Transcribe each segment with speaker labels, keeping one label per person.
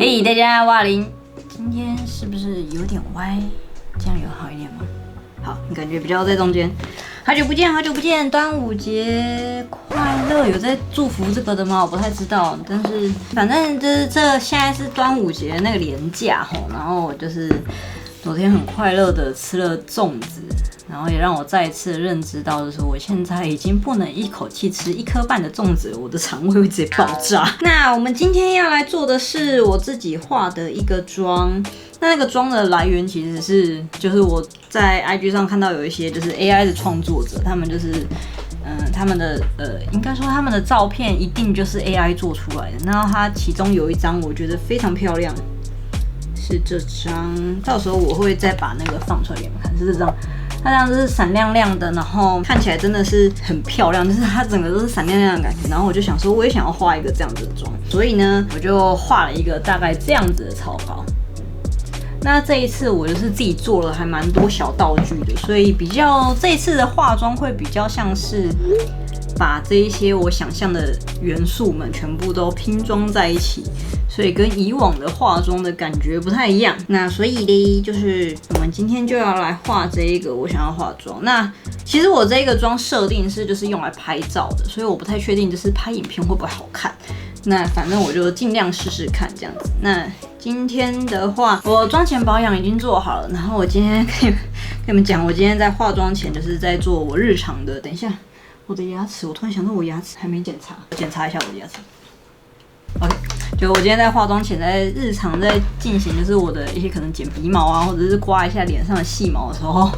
Speaker 1: 嘿，大家，我阿玲，今天是不是有点歪？这样有好一点吗？好，你感觉比较在中间。好久不见，好久不见，端午节快乐！有在祝福这个的吗？我不太知道，但是反正这现在是端午节那个连假吼，然后我就是昨天很快乐的吃了粽子。然后也让我再一次认知到，就是我现在已经不能一口气吃1颗半的粽子，我的肠胃会直接爆炸。那我们今天要来做的是我自己画的一个妆。那个妆的来源其实是，就是我在 IG 上看到有一些就是 AI 的创作者，他们就是。他们的应该说他们的照片一定就是 AI 做出来的。然后它其中有一张我觉得非常漂亮，是这张。到时候我会再把那个放出来给你们看，是这张。它这样子是闪亮亮的，然后看起来真的是很漂亮，就是它整个都是闪亮亮的感觉。然后我就想说，我也想要画一个这样子的妆，所以呢，我就画了一个大概这样子的草稿。那这一次我就是自己做了还蛮多小道具的，所以这一次的化妆会比较像是把这一些我想象的元素们全部都拼装在一起，所以跟以往的化妆的感觉不太一样。那所以呢，就是我们今天就要来画这一个我想要化妆。那其实我这个妆设定是就是用来拍照的，所以我不太确定就是拍影片会不会好看。那反正我就尽量试试看这样子。那今天的话，我妆前保养已经做好了，然后我今天跟你们讲，我今天在化妆前就是在做我日常的。等一下，我的牙齿，我突然想到我牙齿还没检查，检查一下我的牙齿。OK， 就我今天在化妆前，在日常在进行就是我的一些可能剪鼻毛啊，或者是刮一下脸上的细毛的时候。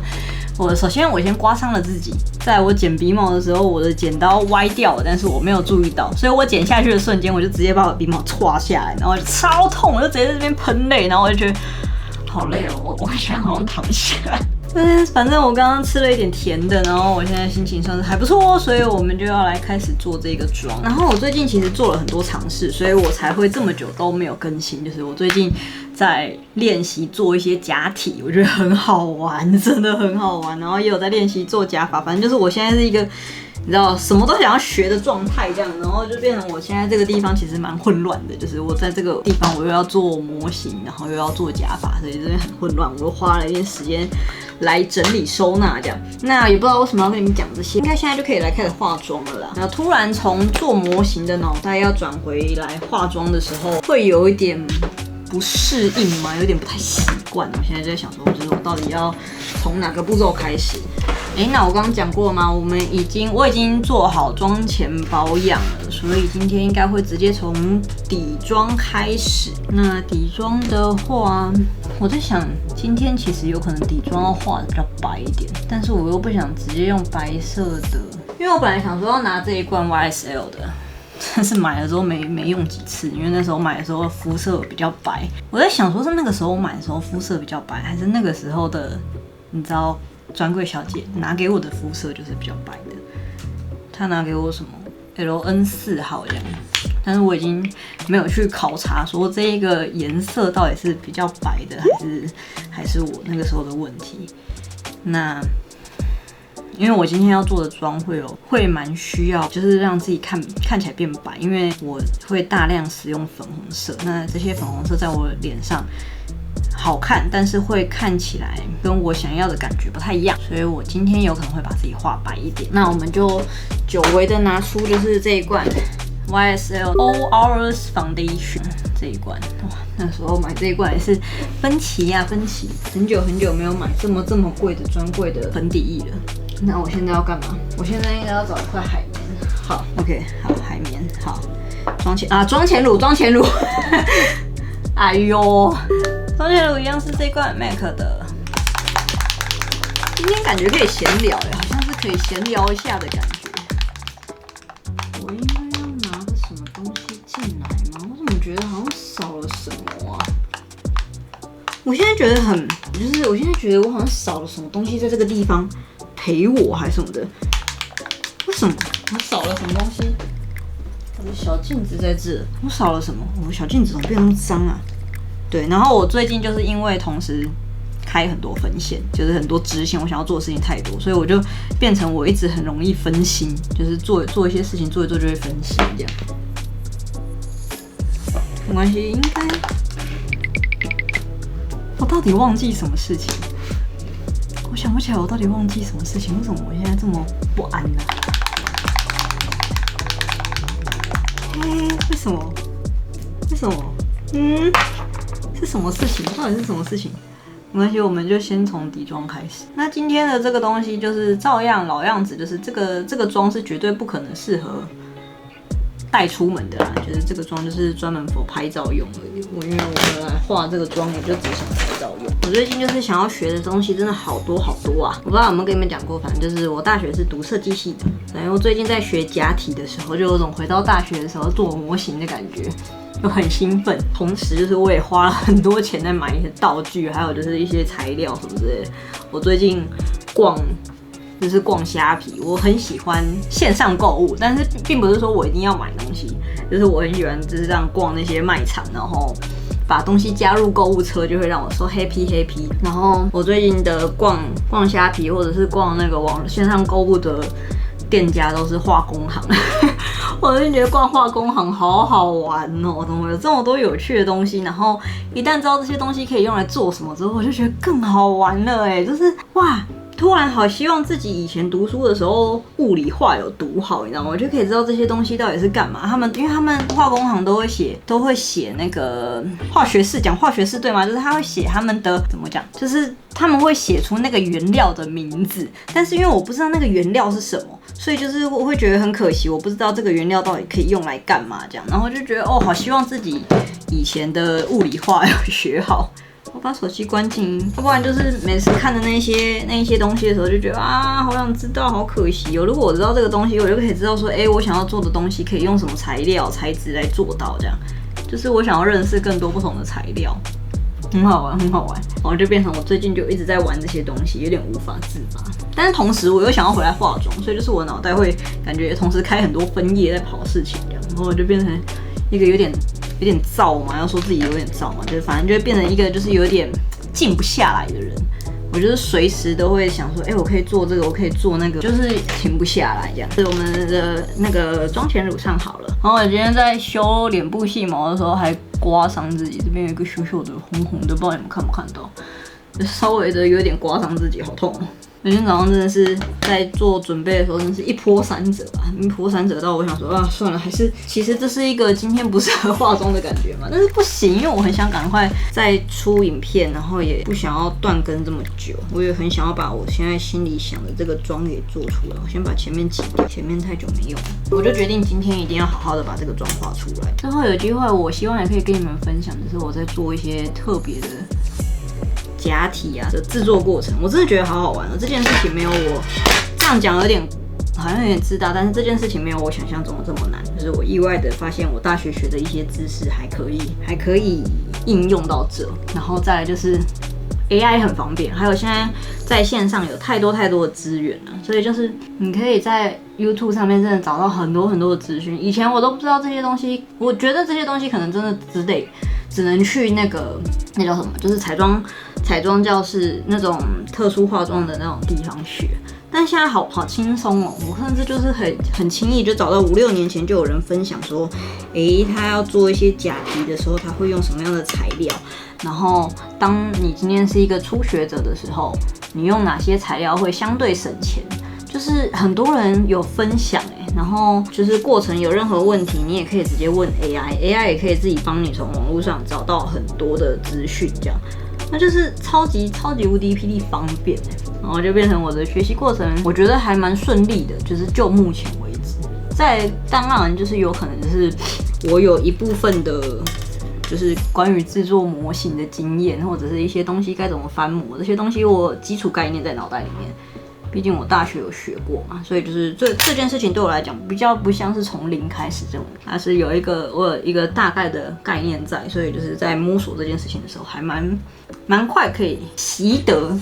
Speaker 1: 首先我先刮伤了自己，在我剪鼻毛的时候，我的剪刀歪掉了，但是我没有注意到，所以我剪下去的瞬间，我就直接把我的鼻毛歘下来，然后就超痛，我就直接在这边喷泪，然后我就觉得好累哦，我想好好躺下来。反正我刚刚吃了一点甜的，然后我现在心情算是还不错，所以我们就要来开始做这个妆。然后我最近其实做了很多尝试，所以我才会这么久都没有更新。就是我最近在练习做一些假体，我觉得很好玩，真的很好玩。然后也有在练习做假发，反正就是我现在是一个你知道什么都想要学的状态这样，然后就变成我现在这个地方其实蛮混乱的。就是我在这个地方我又要做模型，然后又要做假发，所以这边很混乱。我又花了一点时间来整理收纳这样。那也不知道为什么要跟你们讲这些，应该现在就可以来开始化妆了啦。然后突然从做模型的脑袋要转回来化妆的时候，会有一点不适应嘛，有点不太习惯。我现在在想说，就是我到底要从哪个步骤开始？那我刚刚讲过吗？我已经做好妆前保养了，所以今天应该会直接从底妆开始。那底妆的话，我在想今天其实有可能底妆要画的比较白一点，但是我又不想直接用白色的，因为我本来想说要拿这一罐 YSL 的。但是买的时候没用几次，因为那时候买的时候肤色比较白。我在想说是那个时候买的时候肤色比较白，还是那个时候的你知道专柜小姐拿给我的肤色就是比较白的。她拿给我什么 LN4 号这样，但是我已经没有去考察说这一个颜色到底是比较白的，还是我那个时候的问题。那因为我今天要做的妆会蛮需要，就是让自己看起来变白，因为我会大量使用粉红色。那这些粉红色在我脸上好看，但是会看起来跟我想要的感觉不太一样，所以我今天有可能会把自己画白一点。那我们就久违的拿出就是这一罐 YSL All Hours Foundation 这一罐。哇，那时候买这一罐也是分期呀，分期，很久没有买这么贵的专柜的粉底液了。那我现在要干嘛？我现在应该要找一块海绵。好 ，OK， 好，海绵，好，妆前乳，哎呦，妆前乳一样是这罐 MAC 的。今天感觉可以闲聊耶，好像是可以闲聊一下的感觉。我应该要拿个什么东西进来吗？我怎么觉得好像少了什么啊？我现在觉得我好像少了什么东西在这个地方。陪我还是什么的？为什么我少了什么东西？我的小镜子在这，我少了什么？我的小镜子怎么变那么脏啊？对，然后我最近就是因为同时开很多分线，就是很多支线，我想要做的事情太多，所以我就变成我一直很容易分心，就是做一些事情做一做就会分心这样。没关系，应该我到底忘记什么事情？我想不起来我到底忘记什么事情，为什么我现在这么不安呢？为什么？为什么？是什么事情？到底是什么事情？没关系，我们就先从底妆开始。那今天的这个东西就是照样老样子，就是这个妆是绝对不可能适合带出门的啦，就是这个妆就是专门 for 拍照用而已。因为我来画这个妆，也就只想拍照用。我最近就是想要学的东西真的好多好多啊！我不知道有没有跟你们讲过，反正就是我大学是读设计系的，然后最近在学假体的时候，就有种回到大学的时候做模型的感觉。就很兴奋，同时就是我也花了很多钱在买一些道具，还有就是一些材料什么之类的。我最近就是逛虾皮，我很喜欢线上购物，但是并不是说我一定要买东西，就是我很喜欢就是这样逛那些卖场，然后把东西加入购物车，就会让我说 happy happy。然后我最近的逛虾皮或者是逛那个线上购物的店家都是化工行。我就觉得逛化工行好好玩哦，怎么有这么多有趣的东西？然后一旦知道这些东西可以用来做什么之后，我就觉得更好玩了哎！就是哇，突然好希望自己以前读书的时候物理化有读好，你知道吗？我就可以知道这些东西到底是干嘛。因为他们化工行都会写那个化学式，讲化学式对吗？就是他会写他们的怎么讲，就是他们会写出那个原料的名字，但是因为我不知道那个原料是什么，所以就是我会觉得很可惜，我不知道这个原料到底可以用来干嘛这样，然后就觉得哦，好希望自己以前的物理化要学好。我把手机关静音，要不然就是每次看的那一些东西的时候，就觉得啊，好想知道，好可惜哦。如果我知道这个东西，我就可以知道说，我想要做的东西可以用什么材料、材质来做到，这样就是我想要认识更多不同的材料。很好玩，很好玩，然后就变成我最近就一直在玩这些东西，有点无法自拔。但是同时我又想要回来化妆，所以就是我脑袋会感觉同时开很多分页在跑事情这样，然后我就变成一个有点躁嘛，要说自己有点躁嘛，就是反正就会变成一个就是有点静不下来的人。我就是随时都会想说，我可以做这个，我可以做那个，就是停不下来这样。是我们的那个妆前乳上好了，然后我今天在修脸部细毛的时候还刮伤自己，这边有一个小小的红红的，不知道你们看不看到，就稍微的有点刮伤自己，好痛哦。每天早上真的是在做准备的时候，真的是一波三折啊，一波三折到我想说啊，算了，还是其实这是一个今天不适合化妆的感觉嘛，但是不行，因为我很想赶快再出影片，然后也不想要断更这么久，我也很想要把我现在心里想的这个妆给做出来。我先把前面挤掉，前面太久没用了，我就决定今天一定要好好的把这个妆画出来。之后有机会，我希望也可以跟你们分享的是我在做一些特别的假体啊的制作过程，我真的觉得好好玩哦。这件事情没有我这样讲好像有点自大，但是这件事情没有我想象中的这么难。就是我意外的发现，我大学学的一些知识还可以应用到这。然后再来就是 AI 很方便，还有现在在线上有太多的资源了，所以就是你可以在 YouTube 上面真的找到很多的资讯。以前我都不知道这些东西，我觉得这些东西可能真的只能去那叫什么，就是彩妆教室那种特殊化妆的那种地方学。但现在好轻松哦，我甚至就是很轻易就找到5、6年前就有人分享说，他要做一些假皮的时候，他会用什么样的材料，然后当你今天是一个初学者的时候，你用哪些材料会相对省钱，就是很多人有分享然后就是过程有任何问题，你也可以直接问 AI 也可以自己帮你从网络上找到很多的资讯，这样。那就是超级无敌霹雳方便然后就变成我的学习过程，我觉得还蛮顺利的，就是就目前为止。当然就是有可能就是我有一部分的，就是关于制作模型的经验，或者是一些东西该怎么翻模，这些东西我基础概念在脑袋里面。毕竟我大学有学过嘛，所以就是这件事情对我来讲比较不像是从零开始这种，它是我有一个大概的概念在，所以就是在摸索这件事情的时候还蛮快可以习得，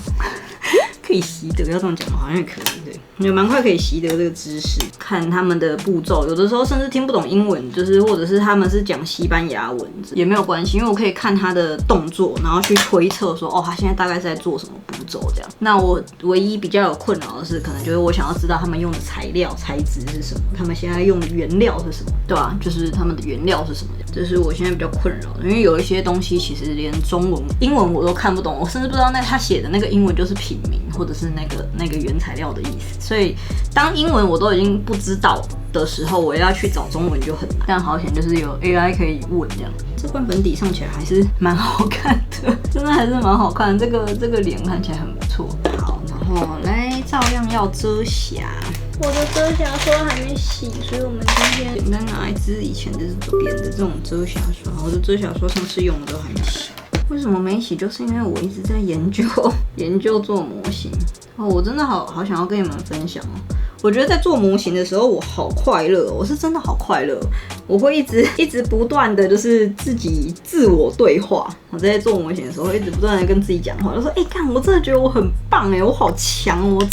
Speaker 1: 可以习得，要这么讲好像也可以对。也蛮快可以习得这个知识。看他们的步骤，有的时候甚至听不懂英文，就是或者是他们是讲西班牙文也没有关系，因为我可以看他的动作，然后去推测说，他现在大概是在做什么步骤这样。那我唯一比较有困扰的是，可能就是我想要知道他们用的材料材质是什么，他们现在用的原料是什么，对吧？就是他们的原料是什么，这是我现在比较困扰的，因为有一些东西其实连中文、英文我都看不懂，我甚至不知道他写的那个英文就是品名或者是那个原材料的意思，所以当英文我都已经不知道的时候，我要去找中文就很难。但好险就是有 AI 可以问这样。这罐粉底上起来还是蛮好看的，真的还是蛮好看的。这个脸看起来很不错。好，然后来照样要遮瑕。我的遮瑕刷还没洗，所以我们今天简单拿一支以前就是扁的这种遮瑕刷。我的遮瑕刷上次用的都还没洗。为什么没洗？就是因为我一直在研究做模型。我真的好想要跟你们分享哦。我觉得在做模型的时候，我好快乐，我是真的好快乐。我会一直不断的就是自己自我对话。我在做模型的时候，会一直不断的跟自己讲话，就说：干，我真的觉得我很棒我好强哦，我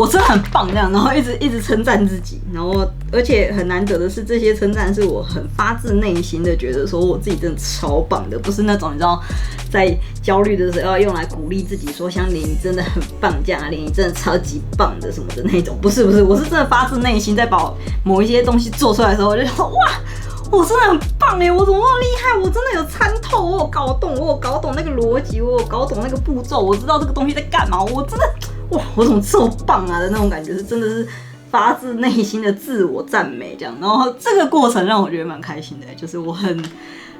Speaker 1: 真的很棒这样，然后一直称赞自己，然后而且很难得的是，这些称赞是我很发自内心的觉得说我自己真的超棒的，不是那种你知道在焦虑的时候要用来鼓励自己说像林你真的很棒这样，林你真的超级棒的什么的那种，不是，我是真的发自内心在把某一些东西做出来的时候，我就想说哇。我真的很棒我怎么那么厉害？我真的有参透，我有搞懂那个逻辑，我有搞懂那个步骤，我知道这个东西在干嘛。我真的哇，我怎么这么棒啊的那种感觉，是真的是发自内心的自我赞美这样。然后这个过程让我觉得蛮开心的，就是我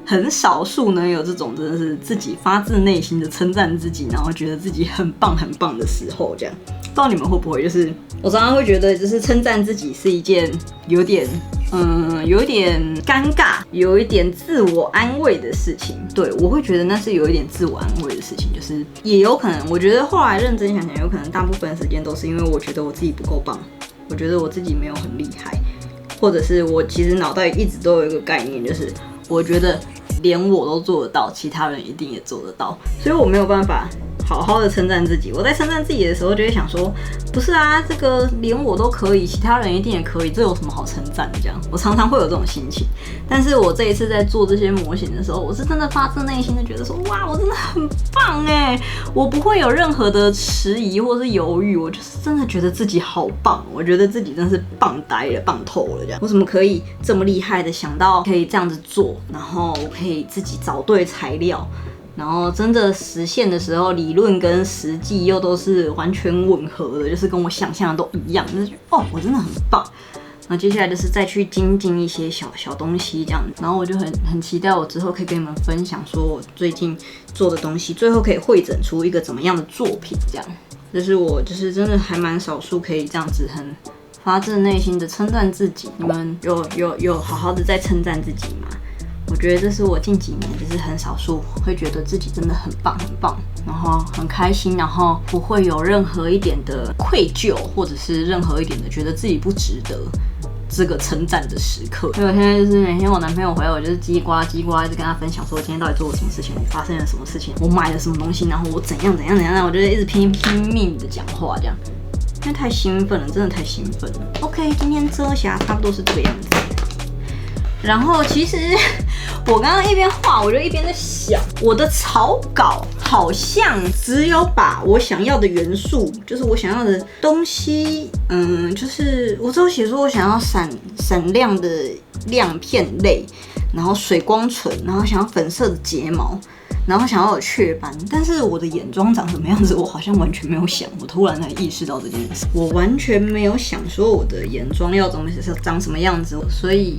Speaker 1: 很少数能有这种真的是自己发自内心的称赞自己，然后觉得自己很棒的时候这样。不知道你们会不会，就是我常常会觉得，就是称赞自己是一件有点尴尬，有一点自我安慰的事情。对，我会觉得那是有一点自我安慰的事情，就是也有可能，我觉得后来认真想想，有可能大部分时间都是因为我觉得我自己不够棒，我觉得我自己没有很厉害，或者是我其实脑袋一直都有一个概念，就是我觉得连我都做得到，其他人一定也做得到，所以我没有办法好好的称赞自己。我在称赞自己的时候，就会想说，不是啊，这个连我都可以，其他人一定也可以，这有什么好称赞的？这样，我常常会有这种心情。但是我这一次在做这些模型的时候，我是真的发自内心的觉得说，哇，我真的很棒我不会有任何的迟疑或是犹豫，我就是真的觉得自己好棒，我觉得自己真的是棒呆了，棒透了这样。我怎么可以这么厉害的想到可以这样子做，然后我可以自己找对材料。然后真的实现的时候，理论跟实际又都是完全吻合的，就是跟我想象的都一样，就是我真的很棒。那接下来就是再去精进一些小东西这样，然后我就很期待我之后可以跟你们分享，说我最近做的东西，最后可以汇整出一个怎么样的作品这样。这是我就是真的还蛮少数可以这样子很发自内心的称赞自己。你们有好好的在称赞自己吗？我觉得这是我近几年就是很少数会觉得自己真的很棒，然后很开心，然后不会有任何一点的愧疚，或者是任何一点的觉得自己不值得这个称赞的时刻。所以我现在就是每天我男朋友回来，我就是叽呱一直跟他分享说我今天到底做了什么事情，我发生了什么事情，我买了什么东西，然后我怎样，我就一直拼命的讲话这样，因为太兴奋了，真的太兴奋了。OK， 今天遮瑕差不多是这个样子。然后其实我刚刚一边画，我就一边在想，我的草稿好像只有把我想要的元素，就是我想要的东西，就是我只有写说我想要闪亮的亮片类，然后水光唇，然后想要粉色的睫毛，然后想要有雀斑，但是我的眼妆长什么样子，我好像完全没有想。我突然才意识到这件事，我完全没有想说我的眼妆要长什么样子，所以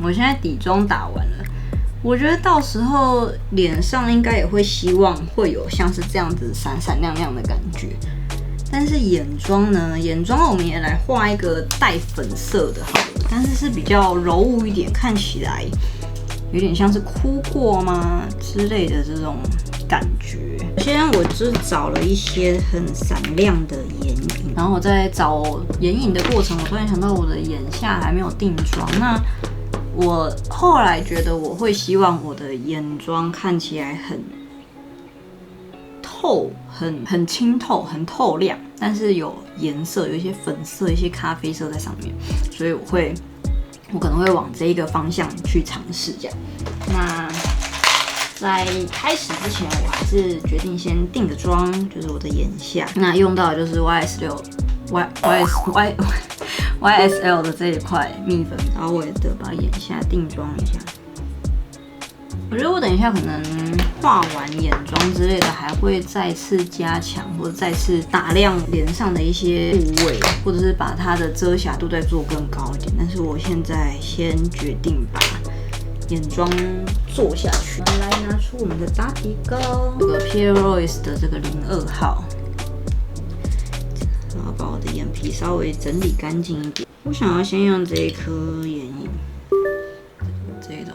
Speaker 1: 我现在底妆打完了，我觉得到时候脸上应该也会希望会有像是这样子闪闪亮亮的感觉。但是眼妆呢？眼妆我们也来画一个带粉色的好了，但是是比较柔雾一点，看起来有点像是哭过吗之类的这种感觉。现在我就是找了一些很闪亮的眼影，然后我在找眼影的过程，我突然想到我的眼下还没有定妆。那我后来觉得我会希望我的眼妆看起来很透、很清透、很透亮，但是有颜色，有一些粉色、一些咖啡色在上面，所以我可能会往这一个方向去尝试这样。那在开始之前，我还是决定先定个妆，就是我的眼下。那用到的就是 YSL 的这一块蜜粉，稍微的把眼下定妆一下。我觉得我等一下可能画完眼妆之类的，还会再次加强或者再次打亮脸上的一些部位，或者是把它的遮瑕度再做更高一点。但是我现在先决定把眼妆做下去。我们来拿出我们的打底膏，这个 Pierre Royce 的这个02号，然后把我的眼皮稍微整理干净一点。我想要先用这一颗眼影，这种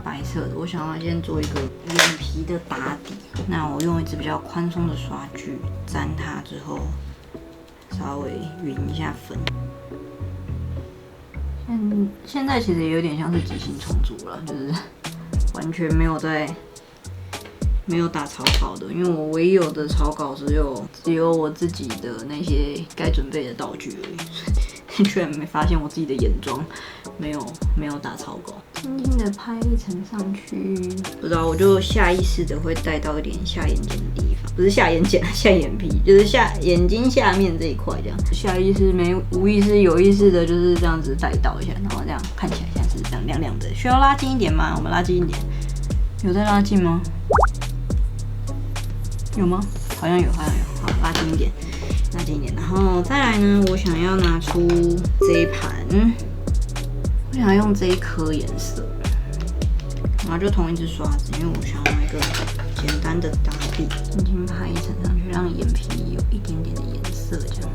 Speaker 1: 白色的，我想要先做一个眼皮的打底。那我用一支比较宽松的刷具沾它之后，稍微匀一下粉。现在其实也有点像是即兴创作了，就是完全没有打草稿的，因为我唯有的草稿只有我自己的那些该准备的道具而已。居然没发现我自己的眼妆没有打草稿，轻轻的拍一层上去，不知道我就下意识的会带到一点下眼睑的地方，不是下眼睑，下眼皮，就是眼睛下面这一块这样，下意识无意识有意识的就是这样子带到一下，然后这样看起来像是这样亮亮的，需要拉近一点吗？我们拉近一点，有在拉近吗？有吗？好像有，好拉近一点。拉近一点，然后再来呢，我想要拿出这一盘，我想要用这一颗颜色，然后就同一支刷子，因为我想要一个简单的打底，轻轻拍一层上去，让眼皮有一点点的颜色，这样，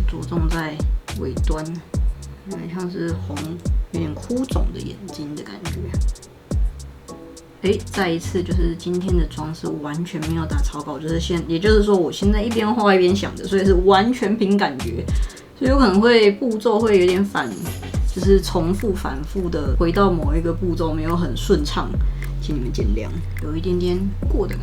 Speaker 1: 着重在尾端，有点像是红，有点哭肿的眼睛的感觉。再一次就是今天的妆是完全没有打草稿，也就是说我现在一边画一边想的，所以是完全凭感觉，所以有可能会步骤会有点就是重复反复的回到某一个步骤没有很顺畅，请你们见谅，有一点点过的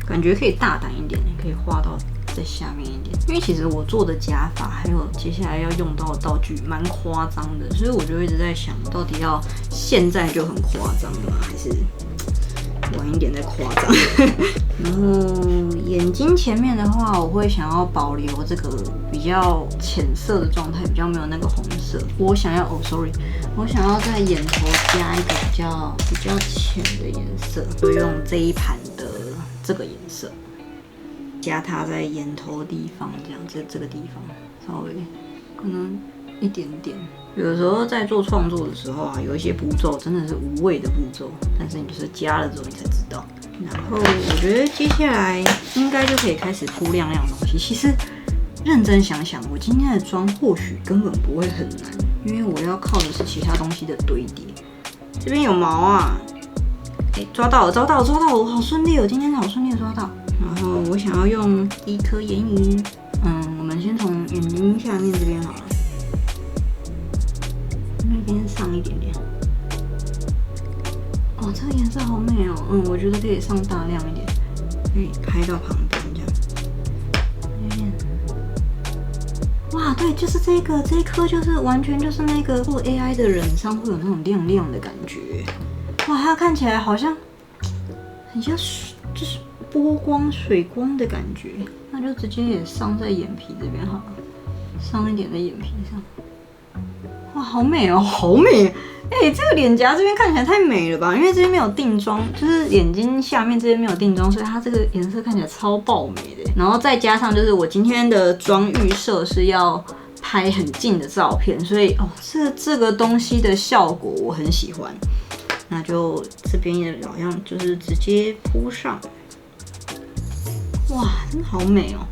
Speaker 1: 感觉可以大胆一点，可以画到在下面一点，因为其实我做的假发还有接下来要用到的道具蛮夸张的，所以我就一直在想，到底要现在就很夸张吗？还是晚一点再夸张？然后眼睛前面的话，我会想要保留这个比较浅色的状态，比较没有那个红色。我想要我想要在眼头加一个比较浅的颜色，就用这一盘的这个颜色。加它在眼头的地方，这样这个地方稍微可能一点点。有的时候在做创作的时候啊，有一些步骤真的是无谓的步骤，但是你就是加了之后你才知道。然后我觉得接下来应该就可以开始铺亮亮的东西。其实认真想想，我今天的妆或许根本不会很难，因为我要靠的是其他东西的堆叠。这边有毛啊，抓到了，我好顺利哦，今天好顺利的抓到。然后我想要用一颗眼影，我们先从眼睛下面这边好了，那边上一点点。哦，这个颜色好美哦，我觉得可以上大量一点，可以拍到旁边这样。哇，对，就是这一颗就是完全就是那个做 AI 的人上会有那种亮亮的感觉。哇，它看起来好像很像就是波光水光的感觉，那就直接也上在眼皮这边好了，上一点在眼皮上。哇，好美哦，好美！这个脸颊这边看起来太美了吧？因为这边没有定妆，就是眼睛下面这边没有定妆，所以它这个颜色看起来超爆美的。然后再加上就是我今天的妆预设是要拍很近的照片，所以这个东西的效果我很喜欢。那就这边也好像就是直接铺上。哇，真的好美哦！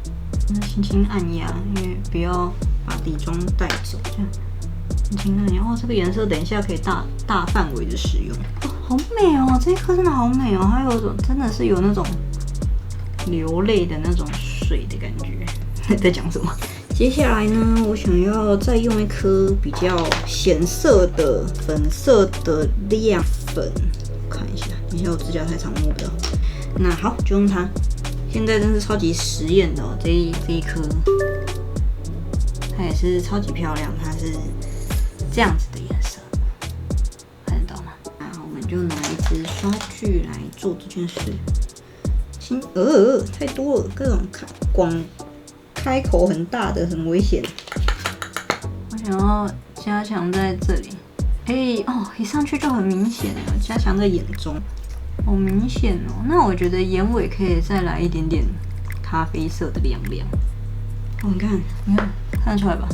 Speaker 1: 那轻轻按压，因为不要把底妆带走，这样轻轻按压。这个颜色等一下可以大范围的使用。好美哦，这一颗真的好美哦，还有种真的是有那种流泪的那种水的感觉。在讲什么？接下来呢，我想要再用一颗比较显色的粉色的亮粉，看一下，等一下我指甲太长摸不到。那好，就用它。现在真是超级实验的哦，这一颗，它也是超级漂亮，它是这样子的颜色，看得到吗？那我们就拿一支刷具来做这件事。太多了，各种开口很大的，很危险。我想要加强在这里，一上去就很明显了，加强在眼中。好明显哦，那我觉得眼尾可以再来一点点咖啡色的亮亮。哦，你看得出来吧？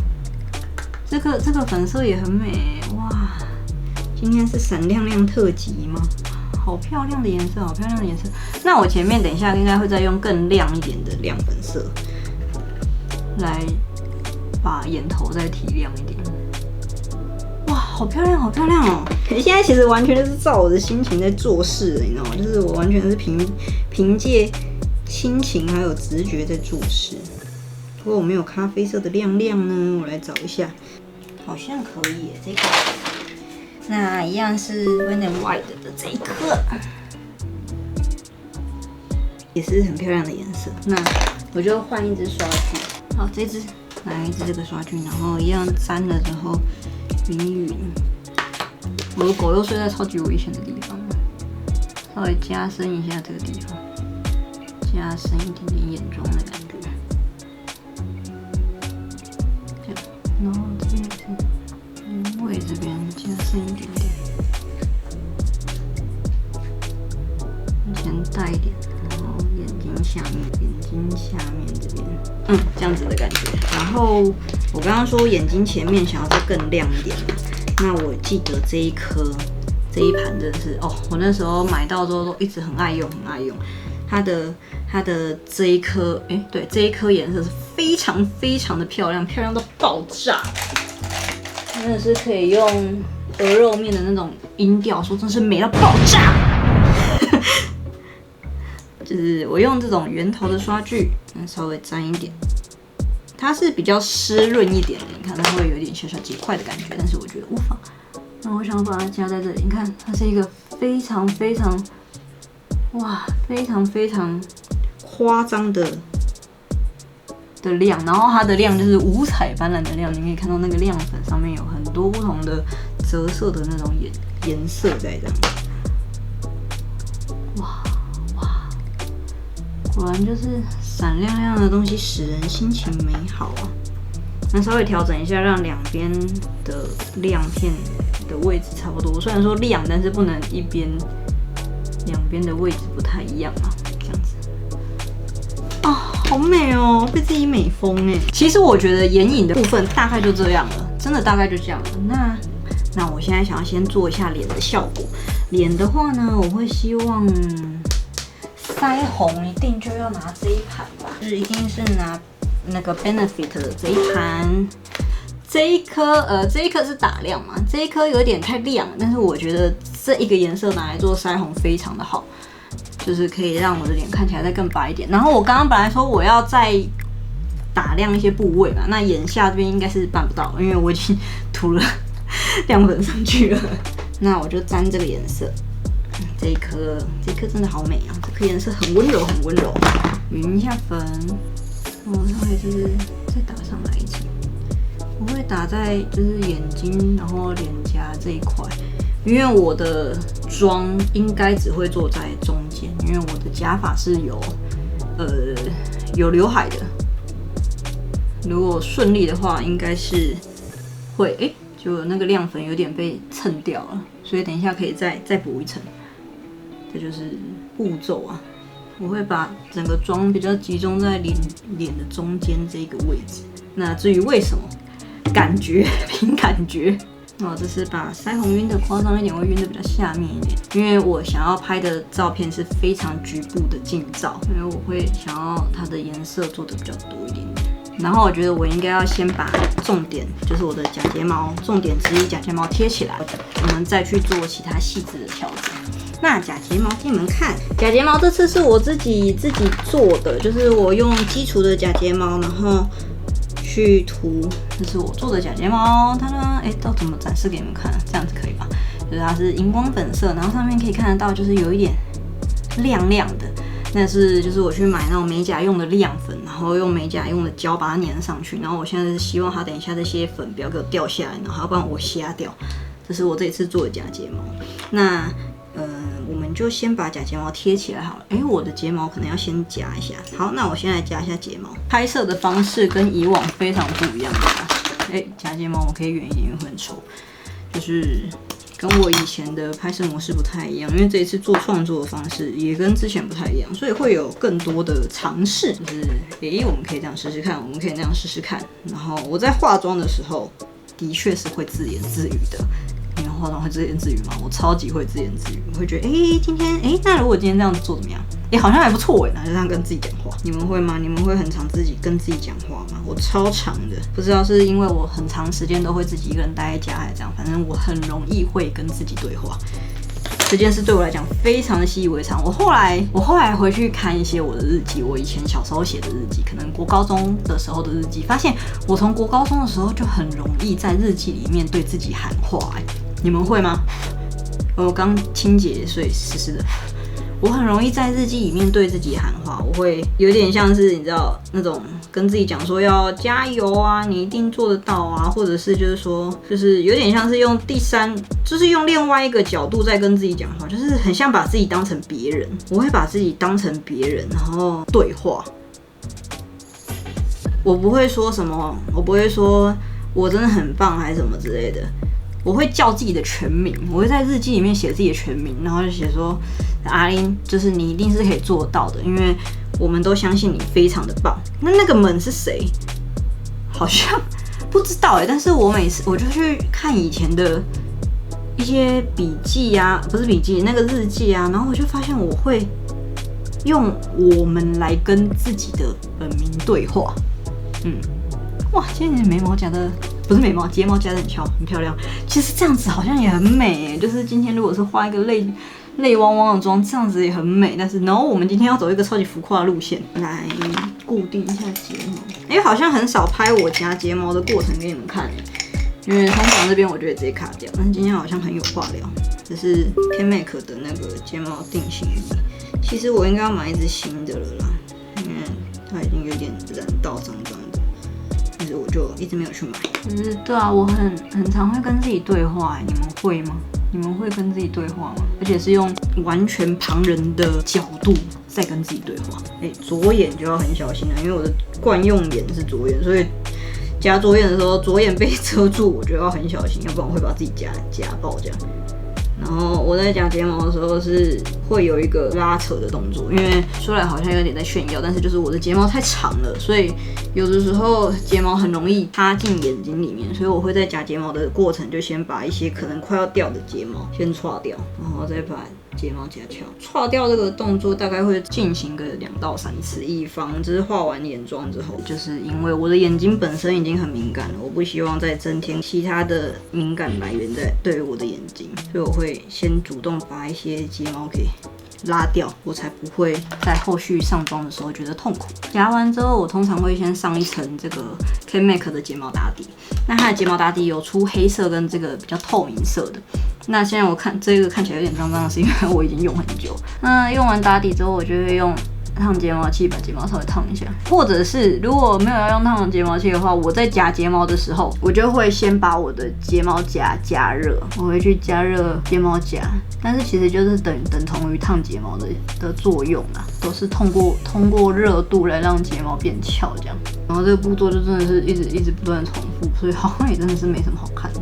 Speaker 1: 这个粉色也很美哇！今天是闪亮亮特辑吗？好漂亮的颜色，好漂亮的颜色。那我前面等一下应该会再用更亮一点的亮粉色，来把眼头再提亮一点。哇，好漂亮，好漂亮哦！可是现在其实完全就是照我的心情在做事，你知道吗？就是我完全是凭借心情还有直觉在做事。不过我没有咖啡色的亮亮呢，我来找一下，好像可以耶，这个。那一样是 Wet n White 的这一颗，也是很漂亮的颜色。那我就换一支刷具，好，这支来一支这个刷具，然后一样沾了之后。匀一匀，我的狗又睡在超级危险的地方，稍微加深一下这个地方，加深一点点眼妆的感觉，这样，然后这边是眼尾这边加深一点点，往前带一点，然后眼睛下面这边，这样子的感觉。然后我刚刚说眼睛前面想要再更亮一点嘛，那我记得这一盘真的是我那时候买到之后都一直很爱用。它的这一颗，对，这一颗颜色是非常非常的漂亮，漂亮到爆炸，真的是可以用鹅肉面的那种音调说，真是美到爆炸。就是我用这种圆头的刷具，稍微沾一点。它是比较湿润一点的，你看它会有一点小小结块的感觉，但是我觉得无妨。那我想把它加在这里，你看它是一个非常非常夸张的亮，然后它的亮就是五彩斑斓的亮，你可以看到那个亮粉上面有很多不同的折射的那种颜色在这样。哇，果然就是闪亮亮的东西使人心情美好啊！那稍微调整一下，让两边的亮片的位置差不多。虽然说亮，但是不能两边的位置不太一样啊，这样子。好美哦，被自己美疯哎！其实我觉得眼影的部分大概就这样了，真的大概就这样了。那我现在想要先做一下脸的效果。脸的话呢，我会希望腮红一定就要拿这一盘吧，就是一定是拿那个 Benefit 的这一盘。这一颗是打亮嘛，这一颗有点太亮，但是我觉得这一个颜色拿来做腮红非常的好，就是可以让我的脸看起来再更白一点。然后我刚刚本来说我要再打亮一些部位嘛，那眼下这边应该是办不到，因为我已经涂了亮粉上去了。那我就沾这个颜色，这一颗真的好美啊！这颗颜色很温柔，很温柔。匀一下粉，稍微就是再打上来一层。我会打在就是眼睛，然后脸颊这一块，因为我的妆应该只会做在中间，因为我的假发是有刘海的。如果顺利的话，应该是会就那个亮粉有点被蹭掉了，所以等一下可以再补一层。这就是步骤啊，我会把整个妆比较集中在脸的中间这个位置。那至于为什么？感觉凭感觉，这是把腮红晕的夸张一点，会晕的比较下面一点，因为我想要拍的照片是非常局部的近照，因为我会想要它的颜色做的比较多一点点。然后我觉得我应该要先把重点，就是我的假睫毛，重点之一假睫毛贴起来，我们再去做其他细致的调整。那假睫毛给你们看，假睫毛这次是我自己做的，就是我用基础的假睫毛，然后去涂，这是我做的假睫毛，它呢，到怎么展示给你们看？这样子可以吧？就是它是荧光粉色，然后上面可以看得到，就是有一点亮亮的。那是就是我去买那种美甲用的亮粉，然后用美甲用的胶把它粘上去，然后我现在是希望它等一下这些粉不要给我掉下来，然后要不然我瞎掉。这是我这一次做的假睫毛。那我们就先把假睫毛贴起来好了。我的睫毛可能要先夹一下。好，那我先来夹一下睫毛。拍摄的方式跟以往非常不一样的。夹睫毛我可以远一点，因为会很丑。就是跟我以前的拍摄模式不太一样，因为这一次做创作的方式也跟之前不太一样，所以会有更多的尝试。就是我们可以这样试试看，我们可以那样试试看。然后我在化妆的时候，的确是会自言自语的。你们化妆会自言自语吗？我超级会自言自语，我会觉得今天那如果今天这样子做怎么样？好像还不错然后就这样跟自己讲话。你们会吗？你们会很常自己跟自己讲话吗？我超常的，不知道是因为我很长时间都会自己一个人待在家还是这样，反正我很容易会跟自己对话。这件事对我来讲非常的习以为常。我后来回去看一些我的日记，我以前小时候写的日记，可能国高中的时候的日记，发现我从国高中的时候就很容易在日记里面对自己喊话。你们会吗？我刚清洁，所以湿湿的。我很容易在日记里面对自己喊话，我会有点像是你知道那种跟自己讲说要加油啊，你一定做得到啊，或者是就是说就是有点像是用就是用另外一个角度在跟自己讲话，就是很像把自己当成别人。我会把自己当成别人，然后对话。我不会说什么，我不会说我真的很棒还是什么之类的。我会叫自己的全名，我会在日记里面写自己的全名，然后就写说阿玲，就是你一定是可以做得到的，因为我们都相信你非常的棒。那个们是谁？好像不知道但是我每次我就去看以前的一些笔记啊，不是笔记，那个日记啊，然后我就发现我会用我们来跟自己的本名对话。哇，今天你的眉毛夹的。不是眉毛，睫毛夹得很漂亮。其实这样子好像也很美就是今天如果是画一个泪汪汪的妆，这样子也很美。但是我们今天要走一个超级浮夸的路线，来固定一下睫毛。好像很少拍我夹睫毛的过程给你们看因为通常这边我就会直接卡掉。但是今天好像很有话聊。这是 K-Make 的那个睫毛定型仪。其实我应该要买一支新的了啦，因为它已经有点染到脏脏的。但是我就一直没有去买。对啊，我很常会跟自己对话你们会吗？你们会跟自己对话吗？而且是用完全旁人的角度在跟自己对话。左眼就要很小心因为我的惯用眼是左眼，所以夹左眼的时候，左眼被遮住，我就要很小心，要不然我会把自己夹爆这样。然后我在夹睫毛的时候是会有一个拉扯的动作，因为说来好像有点在炫耀，但是就是我的睫毛太长了，所以有的时候睫毛很容易插进眼睛里面，所以我会在夹睫毛的过程就先把一些可能快要掉的睫毛先刷掉，然后再把睫毛夹翘。刷掉这个动作大概会进行个2到3次，以防就是画完眼妆之后，就是因为我的眼睛本身已经很敏感了，我不希望再增添其他的敏感来源在对我的眼睛，所以我会先主动把一些睫毛给拉掉，我才不会在后续上妆的时候觉得痛苦。夹完之后，我通常会先上一层这个 K-Make 的睫毛打底。那它的睫毛打底有出黑色跟这个比较透明色的。那现在我看这个看起来有点脏脏的，是因为我已经用很久。那用完打底之后，我就会用烫睫毛器把睫毛稍微烫一下，或者是如果没有要用烫睫毛器的话，我在夹睫毛的时候，我就会先把我的睫毛夹加热，我会去加热睫毛夹，但是其实就是等同于烫睫毛的作用啦，都是通过热度来让睫毛变翘这样。然后这个步骤就真的是一直不断的重复，所以好像也真的是没什么好看的。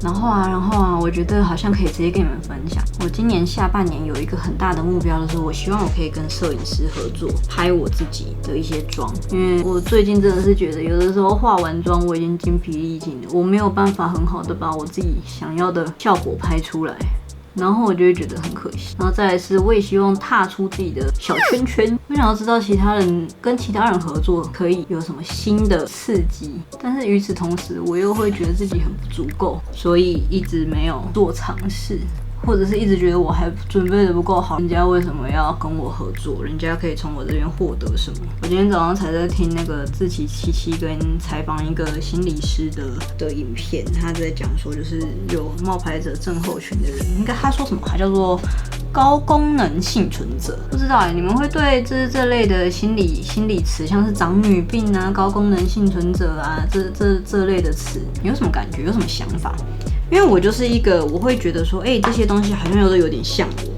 Speaker 1: 然后啊，我觉得好像可以直接跟你们分享。我今年下半年有一个很大的目标，就是我希望我可以跟摄影师合作，拍我自己的一些妆。因为我最近真的是觉得，有的时候化完妆我已经精疲力尽了，我没有办法很好的把我自己想要的效果拍出来。然后我就会觉得很可惜，然后再来是，我也希望踏出自己的小圈圈，我想要知道跟其他人合作可以有什么新的刺激，但是与此同时，我又会觉得自己很不足够，所以一直没有做尝试。或者是一直觉得我还准备的不够好，人家为什么要跟我合作？人家可以从我这边获得什么？我今天早上才在听那个志祺七七跟采访一个心理师的影片，他在讲说就是有冒牌者症候群的人，应该他说什么？他叫做高功能幸存者，不知道你们会对这类的心理词，像是长女病啊、高功能幸存者啊，这类的词，有什么感觉？有什么想法？因为我就是一个，我会觉得说，这些东西好像都有点像我。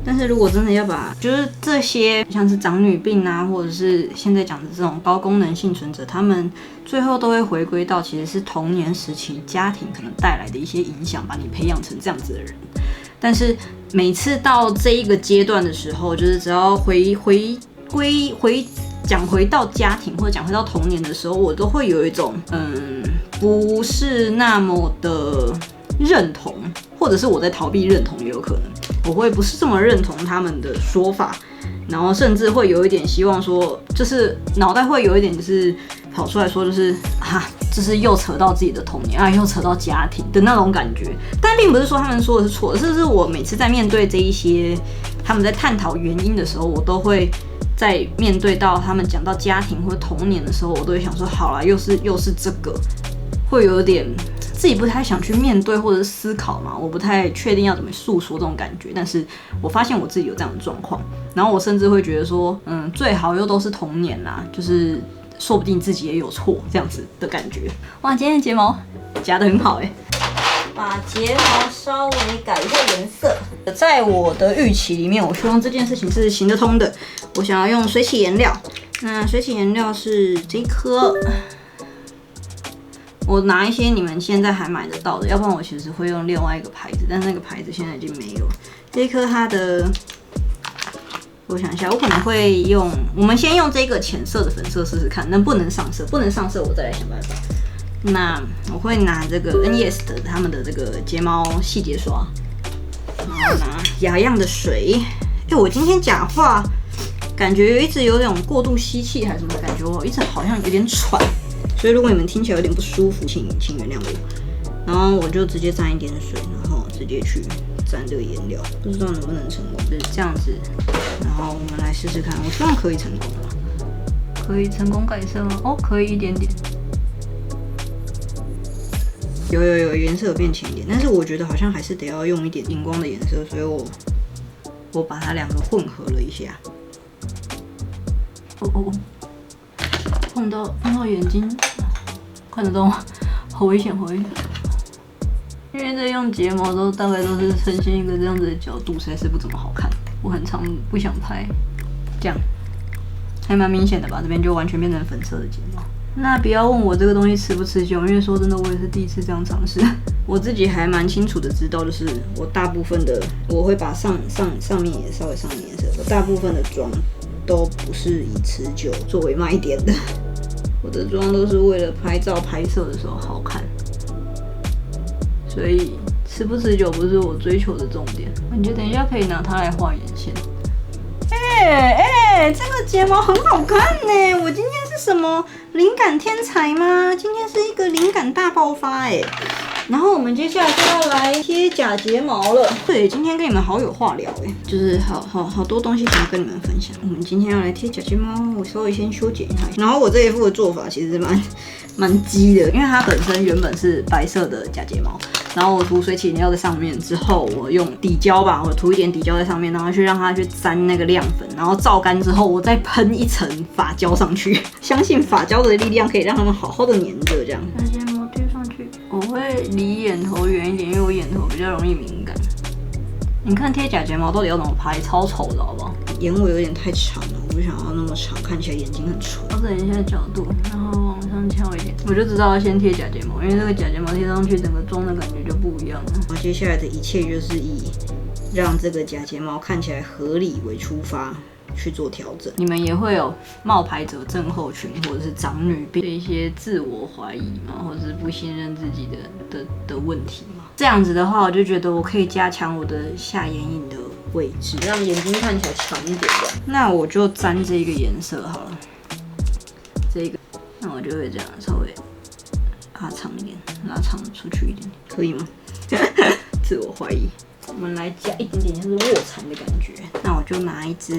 Speaker 1: 但是如果真的要把，就是这些像是长女病啊，或者是现在讲的这种高功能幸存者，他们最后都会回归到其实是童年时期家庭可能带来的一些影响，把你培养成这样子的人。但是每次到这一个阶段的时候，就是只要讲回到家庭或者讲回到童年的时候，我都会有一种不是那么的认同，或者是我在逃避认同也有可能。我会不是这么认同他们的说法，然后甚至会有一点希望说，就是脑袋会有一点就是跑出来说，就是就是又扯到自己的童年啊，又扯到家庭的那种感觉。但并不是说他们说的是错的，是我每次在面对这一些他们在探讨原因的时候，我都会在面对到他们讲到家庭或童年的时候，我都会想说，好啦，又是这个，会有点自己不太想去面对或者是思考嘛，我不太确定要怎么诉说这种感觉。但是我发现我自己有这样的状况，然后我甚至会觉得说，最好又都是童年啦，就是说不定自己也有错这样子的感觉。哇，今天的睫毛夹得很好把睫毛稍微改一下颜色。在我的预期里面，我希望这件事情是行得通的。我想要用水洗颜料，那水洗颜料是这一颗。我拿一些你们现在还买得到的，要不然我其实会用另外一个牌子，但是那个牌子现在已经没有。这一颗它的，我想一下，我可能会用，我们先用这个浅色的粉色试试看，能不能上色？不能上色，我再来想办法。那我会拿这个 NES 的他们的这个睫毛细节刷，然后拿雅漾的水。我今天讲话感觉一直有点过度吸气还是什么感觉，我一直好像有点喘。所以如果你们听起来有点不舒服，请原谅我。然后我就直接沾一点水，然后直接去沾这个颜料，不知道能不能成功。就是这样子，然后我们来试试看。我希望可以成功了。可以成功改色吗？可以一点点。有颜色有变浅一点，但是我觉得好像还是得要用一点荧光的颜色，所以我把它两个混合了一下。碰到眼睛，看得到吗？好危险，好危险！因为在用睫毛都大概都是呈现一个这样子的角度，实在是不怎么好看。我很常不想拍，这样还蛮明显的吧？这边就完全变成粉色的睫毛。那不要问我这个东西持不持久，因为说真的，我也是第一次这样尝试。我自己还蛮清楚的知道，就是我大部分的，我会把上面也稍微上点颜色。我大部分的妆都不是以持久作为卖点的，我的妆都是为了拍照拍摄的时候好看，所以持不持久不是我追求的重点。你觉得等一下可以拿它来画眼线？这个睫毛很好看呢！我今天是什么灵感天才吗？今天是一个灵感大爆发然后我们接下来就要来贴假睫毛了。对，今天跟你们好有话聊就是好多东西想要跟你们分享。我们今天要来贴假睫毛，我稍微先修剪一下。然后我这一副的做法其实蛮鸡的，因为它本身原本是白色的假睫毛，然后我涂水洗颜料在上面之后，我用底胶吧，我涂一点底胶在上面，然后去让它去沾那个亮粉，然后照干之后，我再喷一层发胶上去。相信发胶的力量可以让它们好好的粘着，这样。假睫毛贴上去，我会离眼头远一点，因为我眼头比较容易敏感。你看贴假睫毛到底要怎么拍，超丑的好不好？眼尾有点太长了，我不想要那么长，看起来眼睛很丑。调整一下角度，然后往上翘一点，我就知道要先贴假睫毛，因为这个假睫毛贴上去，整个妆的感觉就不一样了。然后接下来的一切就是以让这个假睫毛看起来合理为出发去做调整。你们也会有冒牌者症候群或者是长女病的一些自我怀疑嘛，或者是不信任自己的问题嘛？这样子的话，我就觉得我可以加强我的下眼影的位置，让眼睛看起来长一点的。那我就沾这个颜色好了，这个，那我就会这样稍微拉长一点，拉长出去一点，可以吗？自我怀疑。我们来加一点点像是卧蚕的感觉。那我就拿这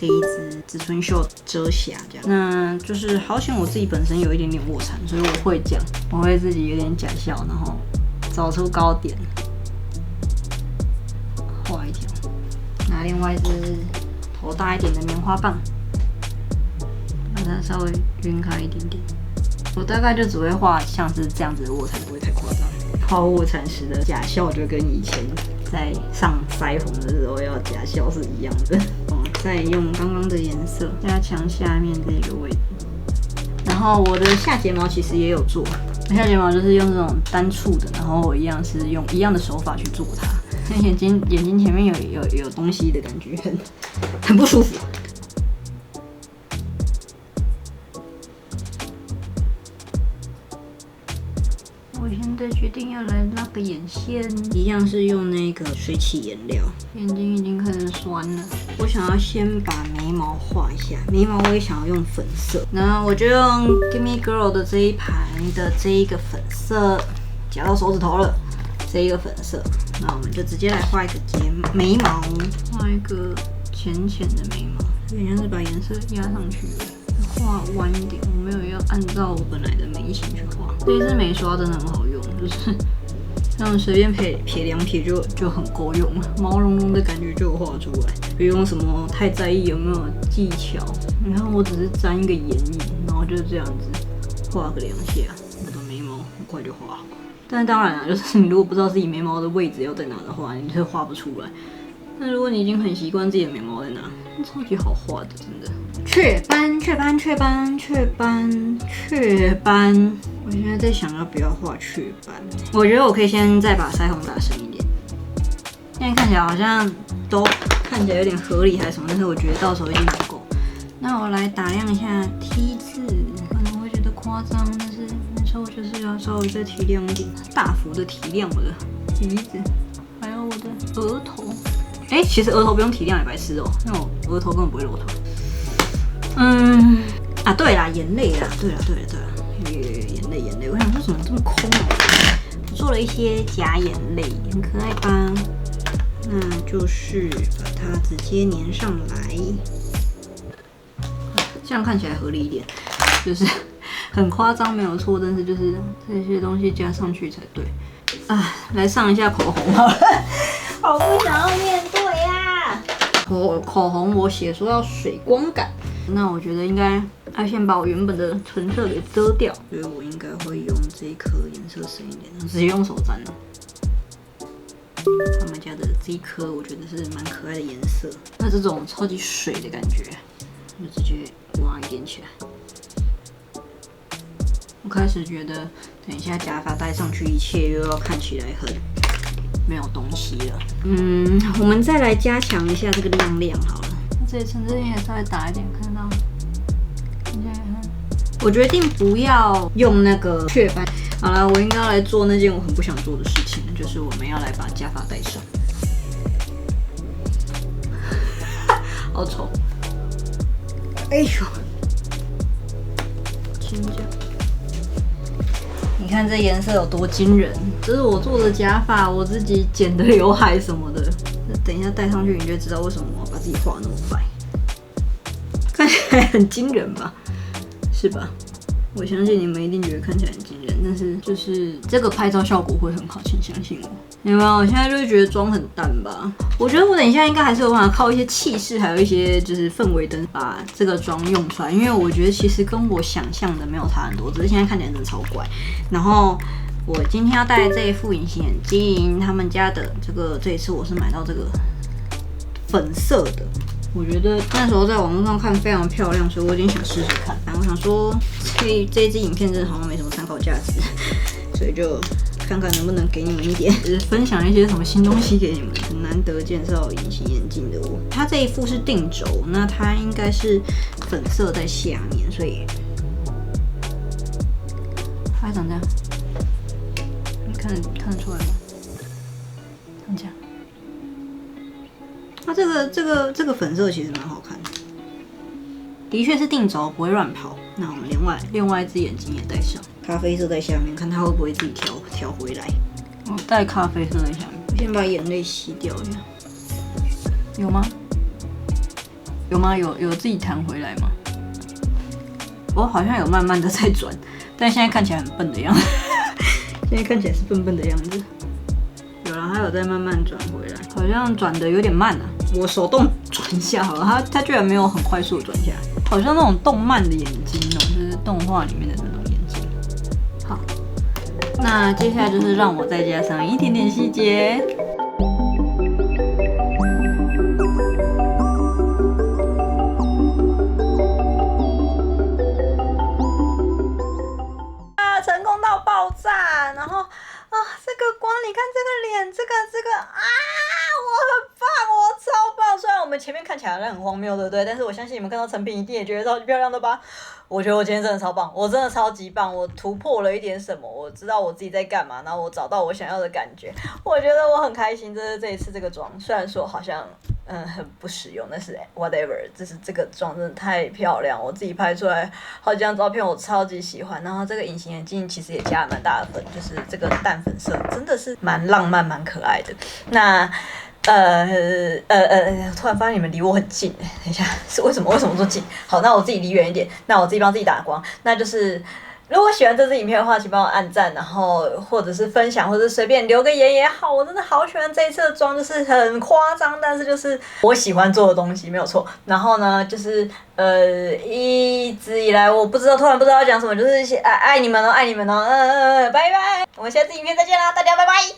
Speaker 1: 一支植村秀遮瑕这样。那就是好险我自己本身有一点点卧蚕，所以我会这样，我会自己有点假笑，然后找出高点，画一条。拿另外一支头大一点的棉花棒，把它稍微晕开一点点。我大概就只会画像是这样子的卧蚕，不会太夸张。画卧蚕时的假笑就跟以前在上腮红的时候要假笑是一样的。再用刚刚的颜色加强下面这个位置。然后我的下睫毛其实也有做，下睫毛就是用这种单触的，然后我一样是用一样的手法去做它。眼睛前面有东西的感觉，很不舒服。我现在决定要来拉个眼线，一样是用那个水起颜料。眼睛已经开始酸了，我想要先把眉毛画一下，眉毛我也想要用粉色，那我就用 Gimme Girl 的这一盘的这一个粉色，夹到手指头了，这一个粉色，那我们就直接来画一个眉毛，画一个浅浅的眉毛，有点像是把颜色压上去了。画弯一点，我没有要按照我本来的眉形去画。这一支眉刷真的很好用，就是这样随便撇两撇就很够用了，毛茸茸的感觉就有画出来，不用什么太在意有没有技巧。你看我只是沾一个眼影，然后就这样子画个2下，我的眉毛很快就画好。但是当然了，就是你如果不知道自己眉毛的位置要在哪的话，你就画不出来。但如果你已经很习惯自己的眉毛在哪，超级好画的，真的。雀斑，我现在在想要不要画雀斑。我觉得我可以先再把腮红打深一点。现在看起来好像都看起来有点合理还是什么，但是我觉得到时候一定不够。那我来打亮一下 T 字，可能会觉得夸张，但是那时候我就是要稍微再提亮一点，大幅的提亮我的鼻子，还有我的额头。其实额头不用提亮也白痴哦，因为我额头根本不会露头。对啦，眼泪啦，对了，眼泪，我想说怎么这么空啊？我做了一些假眼泪，很可爱吧？那就是把它直接粘上来，这样看起来合理一点，就是很夸张没有错，但是就是这些东西加上去才对。来上一下口红好了，好不想要面对呀。口红我写说要水光感。那我觉得应该要先把我原本的唇色给遮掉，所以我应该会用这一颗颜色深一点，直接用手沾了。他们家的这一颗我觉得是蛮可爱的颜色，那这种超级水的感觉，就直接挖一点起来。我开始觉得，等一下假发戴上去，一切又要看起来很没有东西了。我们再来加强一下这个亮好了。这里层次也稍微打一点，看到？看起来我决定不要用那个雀斑。好了，我应该要来做那件我很不想做的事情，就是我们要来把假发戴上。好丑！哎呦，亲家。你看这颜色有多惊人！这是我做的假发，我自己剪的刘海什么的。等一下戴上去，你就知道为什么我要把自己画那么白，看起来很惊人吧？是吧？我相信你们一定觉得看起来很惊人，但是就是这个拍照效果会很好，请相信我。有没有？我现在就是觉得妆很淡吧。我觉得我等一下应该还是有办法靠一些气势，还有一些就是氛围灯把这个妆用出来，因为我觉得其实跟我想象的没有差很多，只是现在看起来真的超怪。然后我今天要戴这一副隐形眼镜，他们家的这一次我是买到这个粉色的。我觉得那时候在网络上看非常漂亮，所以我有点想试试看。然后我想说，这支影片真的好像没什么参考价值，所以就看看能不能给你们一点，就是分享一些什么新东西给你们。很难得介绍隐形眼镜的我，它这一副是定轴，那它应该是粉色在下面，所以它长这样，你看得出来吗？长这样。它这个粉色其实蛮好看的，的确是定轴，不会乱跑。那我们另外一只眼睛也戴上，咖啡色在下面，看它会不会自己调回来。我戴咖啡色在下面，我先把眼泪洗掉一下。有吗？有自己弹回来吗？我好像有慢慢的在转，但现在看起来很笨的样子。现在看起来是笨笨的样子。有啦，它有在慢慢转回来，好像转的有点慢啊。我手动转下好了，它居然没有很快速的转下来，好像那种动漫的眼睛哦，就是动画里面的那种眼睛。好，那接下来就是让我再加上一点点细节。成功到爆炸，然后这个光，你看这个脸，这个我很棒，我超棒。虽然我们前面看起来好像很荒谬，对不对？但是我相信你们看到成品一定也觉得超级漂亮的吧？我觉得我今天真的超棒，我真的超级棒，我突破了一点什么，我知道我自己在干嘛，然后我找到我想要的感觉，我觉得我很开心。这一次这个妆，虽然说好像很不实用，但是 whatever， 这个妆真的太漂亮，我自己拍出来好几张照片，我超级喜欢。然后这个隐形眼镜其实也加了蛮大的分，就是这个淡粉色真的是蛮浪漫、蛮可爱的。那突然发现你们离我很近，等一下是为什么说近？好，那我自己离远一点，那我自己帮自己打光，那就是。如果喜欢这支影片的话，请帮我按赞，然后或者是分享，或者是随便留个言也好。我真的好喜欢这一次的妆，就是很夸张，但是就是我喜欢做的东西，没有错。然后呢，就是一直以来我突然不知道要讲什么，就是爱你们哦，爱你们哦，拜拜，我们下次影片再见啦，大家拜拜。